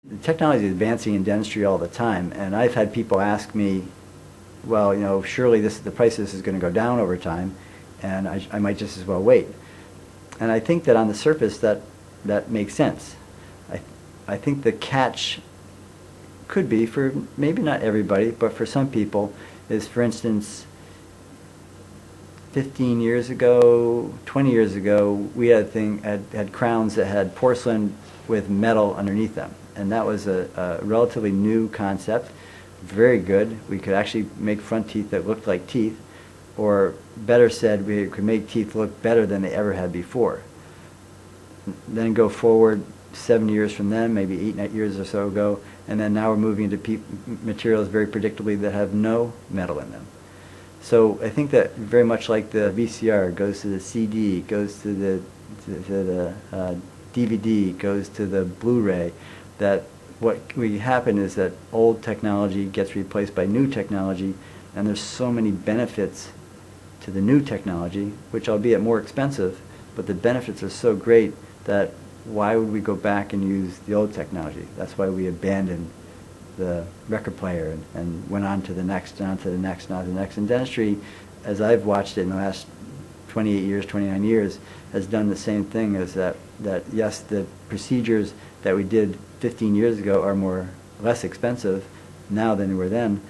The technology is advancing in dentistry all the time, and I've had people ask me, well, surely the price of this is going to go down over time, and I might just as well wait. And I think that on the surface that makes sense. I think the catch could be, for maybe not everybody, but for some people, is, for instance, 15 years ago, 20 years ago, we had crowns that had porcelain with metal underneath them. And that was a relatively new concept, very good. We could actually make front teeth that looked like teeth, or better said, we could make teeth look better than they ever had before. Then go forward 7 years from then, maybe 8 years or so ago, and then now we're moving into materials very predictably that have no metal in them. So I think that very much like the VCR goes to the CD, goes to the DVD, goes to the Blu-ray, that what will happen is that old technology gets replaced by new technology, and there's so many benefits to the new technology, which albeit more expensive, but the benefits are so great that why would we go back and use the old technology? That's why we abandoned the record player and went on to the next, and on to the next, and on to the next. And dentistry, as I've watched it in the last 28 years, 29 years, has done the same thing, as that yes, the procedures that we did 15 years ago are less expensive now than they were then,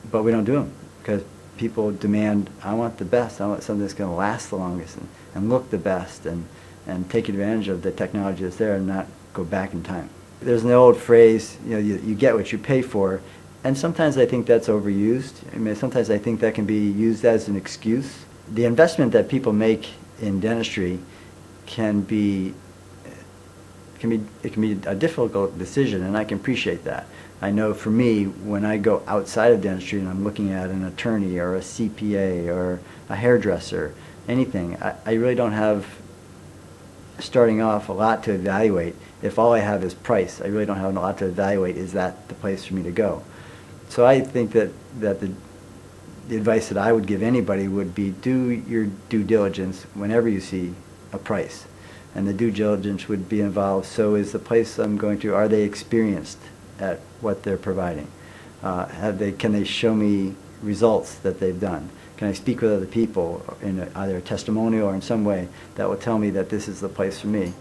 but we don't do them because people demand, I want the best, I want something that's going to last the longest and look the best and take advantage of the technology that's there and not go back in time. There's an old phrase, you get what you pay for, and sometimes I think that's overused. I mean, sometimes I think that can be used as an excuse. The investment that people make in dentistry can be a difficult decision, and I can appreciate that. I know for me, when I go outside of dentistry and I'm looking at an attorney or a CPA or a hairdresser, anything, I really don't have, starting off, a lot to evaluate. If all I have is price, I really don't have a lot to evaluate. Is that the place for me to go? So I think that the advice that I would give anybody would be, do your due diligence whenever you see a price. And the due diligence would be involved, so is the place I'm going to, are they experienced at what they're providing? Can they show me results that they've done? Can I speak with other people in either a testimonial or in some way that will tell me that this is the place for me?